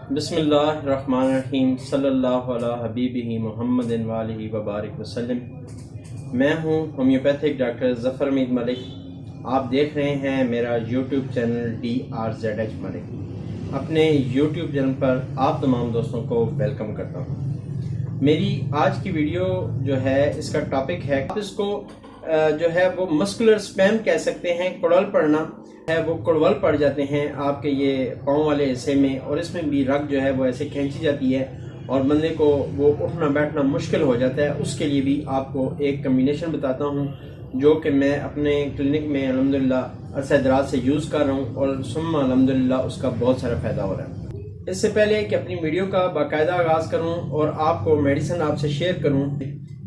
बिस्मिल्लाहिर्रहमानिर्रहीम सल्लल्लाहु अला हबीबिही मुहम्मद वालिही वबारिक वसल्लम। मैं हूँ होम्योपैथिक डॉक्टर ज़फ़र मीद मलिक। आप देख रहे हैं मेरा यूट्यूब चैनल DRZH मलिक। अपने यूट्यूब चैनल पर आप तमाम दोस्तों को वेलकम करता हूँ। मेरी आज की वीडियो जो है इसका टॉपिक है, आप इसको जो है वो मस्कुलर स्पैम कह सकते हैं। कुड़वल पड़ना है, वो कुड़वल पड़ जाते हैं आपके ये पाँव वाले हिस्से में, और इसमें भी रग जो है वो ऐसे खींची जाती है और बंदे को वो उठना बैठना मुश्किल हो जाता है। उसके लिए भी आपको एक कम्बिनेशन बताता हूँ जो कि मैं अपने क्लिनिक में अल्हम्दुलिल्लाह अरसा दराज से यूज़ कर रहा हूँ और सुम्मा अल्हम्दुलिल्लाह उसका बहुत सारा फ़ायदा हो रहा है। इससे पहले कि अपनी वीडियो का बाकायदा आगाज़ करूँ और आपको मेडिसिन आपसे शेयर करूँ,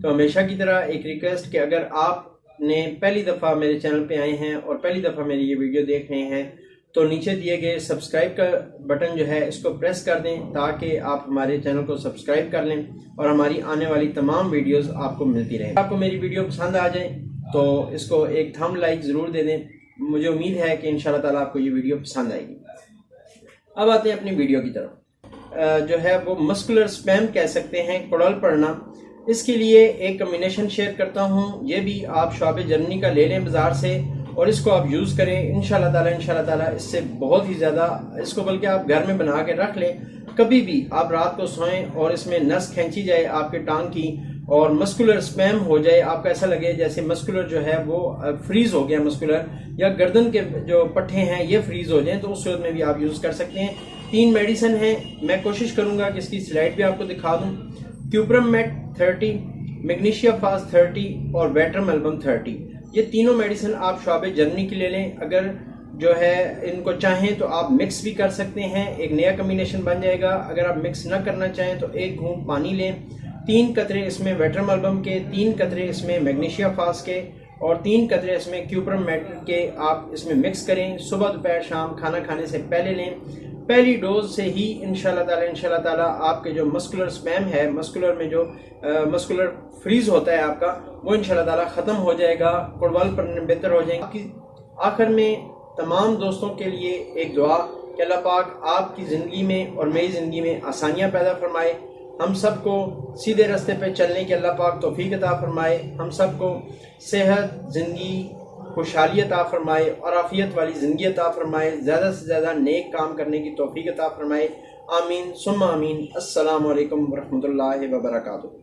तो हमेशा की तरह एक रिक्वेस्ट कि अगर आप ने पहली दफ़ा मेरे चैनल पे आए हैं और पहली दफ़ा मेरी ये वीडियो देख रहे हैं तो नीचे दिए गए सब्सक्राइब का बटन जो है इसको प्रेस कर दें ताकि आप हमारे चैनल को सब्सक्राइब कर लें और हमारी आने वाली तमाम वीडियोस आपको मिलती रहें। आपको मेरी वीडियो पसंद आ जाए तो इसको एक थंब लाइक ज़रूर दे दें। मुझे उम्मीद है कि इंशाल्लाह ताला आपको ये वीडियो पसंद आएगी। अब आते हैं अपनी वीडियो की तरफ। जो है वो मस्कुलर स्पैम कह सकते हैं, कुड़वल पड़ना। इसके लिए एक कम्बिनेशन शेयर करता हूँ। ये भी आप शॉप जर्मनी का ले लें बाज़ार से और इसको आप यूज़ करें। इंशाल्लाह ताला इससे बहुत ही ज़्यादा, इसको बल्कि आप घर में बना के रख लें। कभी भी आप रात को सोएं और इसमें नस खींची जाए आपके टांग की और मस्कुलर स्पैम हो जाए, आपको ऐसा लगे जैसे मस्कुलर जो है वो फ्रीज हो गया मस्कुलर, या गर्दन के जो पट्टे हैं ये फ्रीज हो जाएं, तो उस सूरत में भी आप यूज़ कर सकते हैं। 3 मेडिसिन हैं, मैं कोशिश करूँगा कि इसकी स्लाइड भी आपको दिखा दूँ। क्यूप्रमेट 30, मैग्नीशिया फास्ट 30 और वेट्रम एल्बम 30। ये तीनों मेडिसिन आप शॉप जर्मनी की ले लें। अगर जो है इनको चाहें तो आप मिक्स भी कर सकते हैं, एक नया कम्बिनेशन बन जाएगा। अगर आप मिक्स ना करना चाहें तो 1 घूंट पानी लें, 3 कतरे इसमें वेट्रम एल्बम के, 3 कतरे इसमें मैग्नीशिया फास्ट के और 3 कतरे इसमें क्यूप्रमेट के आप इसमें मिक्स करें। सुबह दोपहर शाम खाना खाने से पहले लें। पहली डोज से ही इंशाल्लाह ताला आपके जो मस्कुलर स्पैम है, मस्कुलर में जो मस्कुलर फ्रीज होता है आपका, वो इंशाल्लाह ताला ख़त्म हो जाएगा, कुड़वल पर बेहतर हो जाएंगे। आखिर में तमाम दोस्तों के लिए एक दुआ कि अल्लाह पाक आपकी ज़िंदगी में और मेरी ज़िंदगी में आसानियाँ पैदा फरमाए। हम सबको सीधे रास्ते पे चलने की अल्लाह पाक तौफीक अता फरमाए। हम सबको सेहत, ज़िंदगी, खुशहाली अता फरमाए और आफियत वाली ज़िंदगी अता फरमाए। ज़्यादा से ज़्यादा नेक काम करने की तौफीक अता फरमाए। आमीन सुम्मा आमीन। अस्सलामु अलैकुम वरहमतुल्लाहि वबरकातुहू।